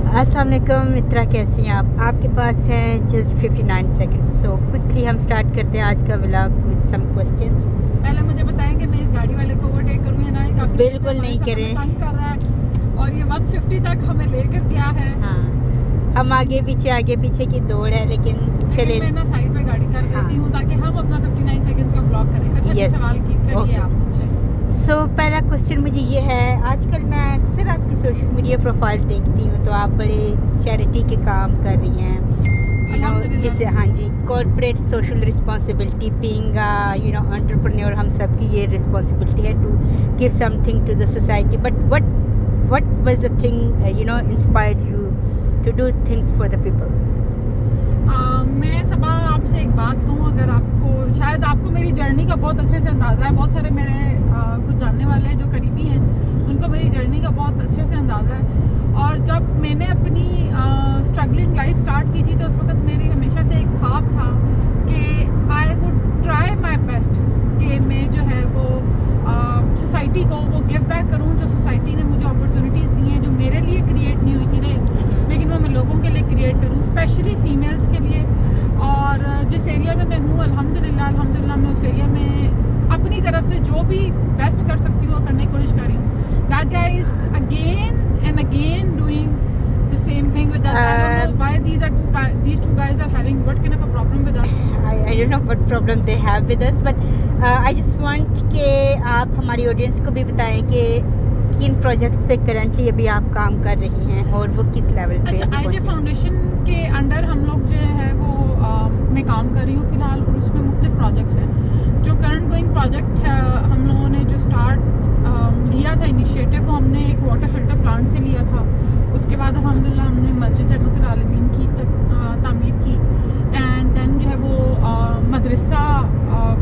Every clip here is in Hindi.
अस्सलाम वालेकुम मित्रा, कैसी हैं आप? आपके पास है जस्ट 59 सेकंड्स। सो क्विकली हम स्टार्ट करते हैं आज का व्लॉग विद सम क्वेश्चंस। पहले मुझे बताएं कि मैं इस गाड़ी वाले को ओवरटेक करूं या ना। ये काफी बिल्कुल नहीं करें। तंग कर रहा है और ये 150 तक हमें लेकर गया है। हाँ, हम आगे पीछे की दौड़ है, लेकिन चले। मैं ना साइड पे गाड़ी कर देती हूँ ताकि हम अपना 59 सेकंड्स का ब्लॉग करें। अच्छा, Yes. सवाल करिए आप मुझसे। सो पहला क्वेश्चन मुझे ये है, आजकल मैं अक्सर आपकी सोशल मीडिया प्रोफाइल देखती हूँ तो आप बड़े चैरिटी के काम कर रही हैं, जिसे हाँ जी, corporate social responsibility, being entrepreneur, हम सब की ये रिस्पॉन्सिबिलिटी है to give something to the society. But what was the thing inspired you to do things for the people? मैं सबा आपसे एक बात कहूँ, अगर आपको शायद आपको मेरी जर्नी का बहुत अच्छे से अंदाज़ा है। बहुत सारे मेरे कुछ जानने वाले हैं जो करीबी हैं, उनको मेरी जर्नी का बहुत अच्छे से अंदाज़ा है। और जब मैंने अपनी स्ट्रगलिंग लाइफ स्टार्ट की थी तो उस वक्त मेरी हमेशा से एक ख्वाब था कि I would try my best कि मैं जो है वो सोसाइटी को वो गिव बैक करूँ। जो सोसाइटी ने मुझे अपॉर्चुनिटीज़ दी हैं जो मेरे लिए क्रिएट नहीं हुई थी, लेकिन वो मैं लोगों के लिए क्रिएट करूँ, स्पेशली फीमेल्स के लिए। और जिस एरिया में मैं हूँ अल्हम्दुलिल्लाह मैं उस एरिया में अपनी तरफ से जो भी बेस्ट कर सकती हूँ करने की कोशिश कर रही हूँ। That guy is again and again doing the same thing with us. I don't know why these two guys are having what kind of a problem with us. I don't know what problem they have with us, but I just want कि आप हमारी ऑडियंस को भी बताएं कि किन प्रोजेक्ट्स पे करंटली अभी आप काम कर रही हैं और वो किस लेवल पे। अच्छा, आईजे फाउंडेशन के अंडर हम लोग जो है वो मैं काम कर रही हूँ फिलहाल, और उसमें मुख्तलिफ प्रोजेक्ट्स हैं। जो करंट गोइंग प्रोजेक्ट है, हम लोगों ने जो स्टार्ट लिया था इनिशिएटिव, वो हमने एक वाटर फिल्टर प्लांट से लिया था। उसके बाद अल्हम्दुलिल्लाह हमने मस्जिद रहमतुल आलमीन की तामीर की, एंड देन जो है वो मदरसा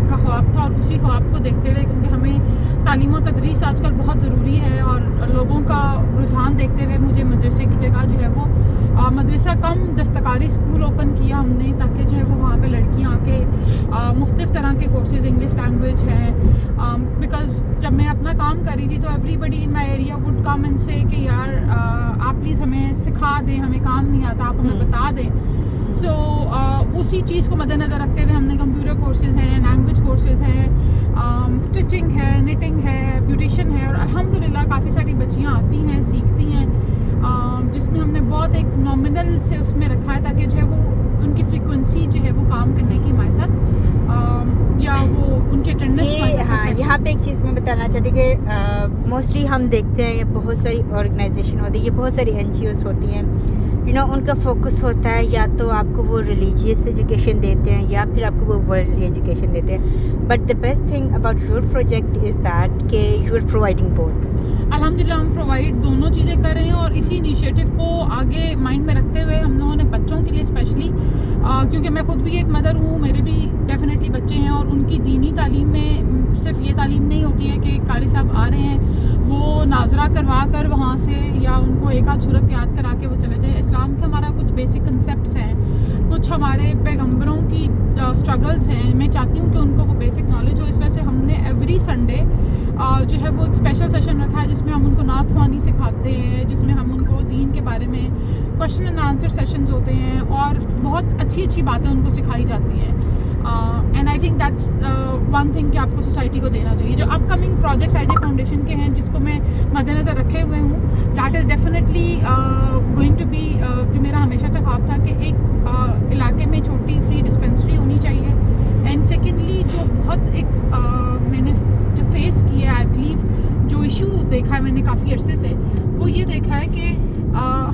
का ख्वाब था। और उसी ख्वाब को देखते हुए, क्योंकि हमें तालीम व तदरीस आजकल बहुत ज़रूरी है और लोगों का रुझान देखते हुए मुझे मदरसे की जगह जो है वो मदरसा कम दस्तकारी स्कूल ओपन किया हमने, ताकि जो है वो वहाँ पे लड़कियाँ आके मुख्तलिफ़ तरह के कोर्सेज, इंग्लिश लैंग्वेज हैं। बिकॉज़ जब मैं अपना काम कर रही थी तो everybody in my area would come and से कि यार आप प्लीज़ हमें सिखा दें, हमें काम नहीं आता, आप हमें बता दें। सो उसी चीज़ को मद्देनज़र रखते हुए हमने कंप्यूटर कोर्सेज़ हैं, लैंग्वेज कोर्सेज़ हैं, स्टिचिंग है, निटिंग है, ब्यूटिशन है, और अल्हम्दुलिल्लाह काफ़ी सारी बच्चियाँ आती हैं, सीखती हैं, जिसमें हमने बहुत एक नॉमिनल से उसमें रखा है ताकि जो है वो उनकी फ्रीक्वेंसी जो है वो काम करने की हमारे साथ या वो उनके अटेंडेंस। हाँ, यहाँ पे एक चीज़ मैं बताना चाहती कि मोस्टली हम देखते हैं बहुत सारी ऑर्गेनाइजेशन होती है, बहुत सारी NGOs होती हैं, उनका फोकस होता है या तो आपको वो रिलीजियस एजुकेशन देते हैं या फिर आपको वो वर्ल्ड एजुकेशन देते हैं। But the best thing about your project is that कि यू आर प्रोवाइडिंग बोथ। अल्हम्दुलिल्लाह हम प्रोवाइड दोनों चीज़ें कर रहे हैं, और इसी इनिशिएटिव को आगे माइंड में रखते हुए हम लोगों ने बच्चों के लिए स्पेशली, क्योंकि मैं खुद भी एक मदर हूँ, मेरे भी डेफिनेटली बच्चे हैं, और उनकी दीनी तालीम में सिर्फ ये तालीम नहीं होती है कि कारी साहब आ रहे हैं वो नाजरा करवा कर वहाँ से या उनको एक आध सूरत याद करा के वो चले जाए। इस्लाम के हमारा कुछ बेसिक कंसेप्ट्स हैं, कुछ हमारे पैगंबरों की स्ट्रगल्स हैं, मैं चाहती हूँ कि उनको वो बेसिक नॉलेज हो। इस वजह से हमने एवरी संडे जो है वो एक स्पेशल सेशन रखा है जिसमें हम उनको नात ख्वानी सिखाते हैं, जिसमें हम उनको दीन के बारे में क्वेश्चन एंड आंसर सेशंस होते हैं, और बहुत अच्छी अच्छी बातें उनको सिखाई जाती हैं। And I think that's one thing कि आपको सोसाइटी को देना चाहिए। जो अपकमिंग प्रोजेक्ट्स आईजे फाउंडेशन के हैं जिसको मैं मद्देनज़र रखे हुए हूँ, that is definitely going to be, जो मेरा हमेशा से ख्वाब था कि एक इलाके में छोटी फ्री डिस्पेंसरी होनी चाहिए। एंड सेकेंडली जो बहुत एक मैंने जो फेस किया है, आई बिलीव जो इशू देखा है मैंने काफ़ी अरसे से, वो ये देखा है कि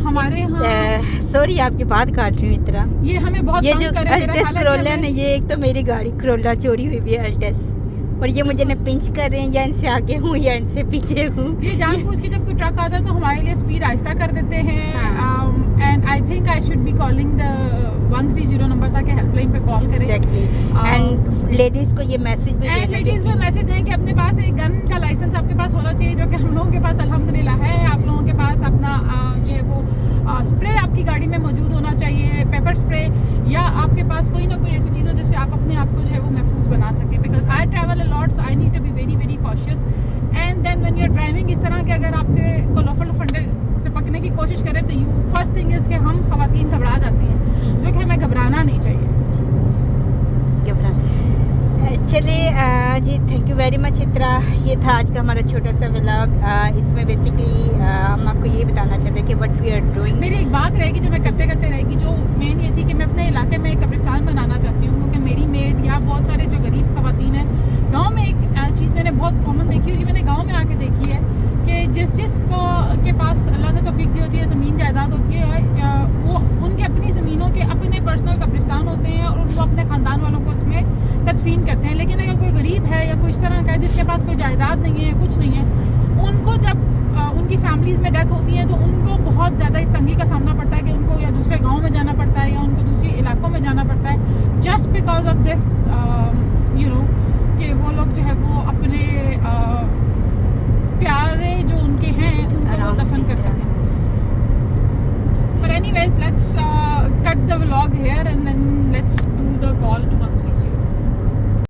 हमारे यहाँ, सॉरी आपकी बात काट रही हूँ इतना, ये हमें बहुत ये जो अल्टेस करोला है, ये एक तो मेरी गाड़ी करोला चोरी हुई हुई है अल्टेस, और ये मुझे न पिंच कर रहे हैं, या इनसे आगे हूँ या इनसे पीछे हूँ। ये जानबूझ के जब कोई ट्रक आता है तो हमारे लिए स्पीड आहिस्ता कर देते हैं। And I think I should be calling the 130 number ताकि हेल्पलाइन पे कॉल करें। एंड लेडीज़ को ये मैसेज भी दें, लेडीज़ को मैसेज दें कि अपने पास एक गन का लाइसेंस आपके पास होना चाहिए, जो कि हम लोगों के पास अल्हम्दुलिल्लाह है। आप लोगों के पास अपना जो है वो स्प्रे आपकी गाड़ी में मौजूद होना चाहिए, पेपर स्प्रे, या आपके पास कोई ना कोई ऐसी चीज़ हो जिससे आप अपने आप को जो है वो महफूज बना सकें। Because I travel a lot, so I need to be very very cautious. And then when you are driving, इस तरह के अगर आपके को लफड़ लफंडे से पकड़ने भागने की कोशिश करें तो यू फर्स्ट थिंग इज़ कि हम ख़वातीन घबरा जाती हैं, जो कि हमें घबराना नहीं चाहिए। चलिए जी, थैंक यू वेरी मच इत्रा। ये था आज का हमारा छोटा सा व्लॉग। इसमें बेसिकली हम आपको ये बताना चाहते हैं कि व्हाट वी आर डूइंग। मेरी एक बात रहेगी जो मैं करते करते रहेगी, जो मेन ये थी कि मैं अपने इलाके में एक कब्रिस्तान बनाना चाहती हूँ, क्योंकि मेरी मेड या बहुत सारे जो गरीब ख़वातीन हैं गाँव में, एक चीज़ मैंने बहुत कॉमन देखी हुई, मैंने गाँव में आके देखी है कि जिस को के पास अल्लाह ने तौफीक दी होती है, ज़मीन जायदाद होती है, वो उनके अपनी ज़मीनों के अपने पर्सनल कब्रिस्तान होते हैं और उनको अपने ख़ानदान वालों को उसमें तदफीन करते हैं। लेकिन अगर कोई गरीब है या कोई इस तरह का है जिसके पास कोई जायदाद नहीं है, कुछ नहीं है, उनको जब उनकी फैमिलीज़ में डेथ होती है तो उनको बहुत ज़्यादा इस तंगी का सामना पड़ता है कि उनको या दूसरे गाँव में जाना पड़ता है या उनको दूसरे इलाकों में जाना पड़ता है, just because of this you know कि वो लोग जो है वो अपने प्यारे जो उनके हैं उनको वो दफन कर सकें। पर anyways let's cut the vlog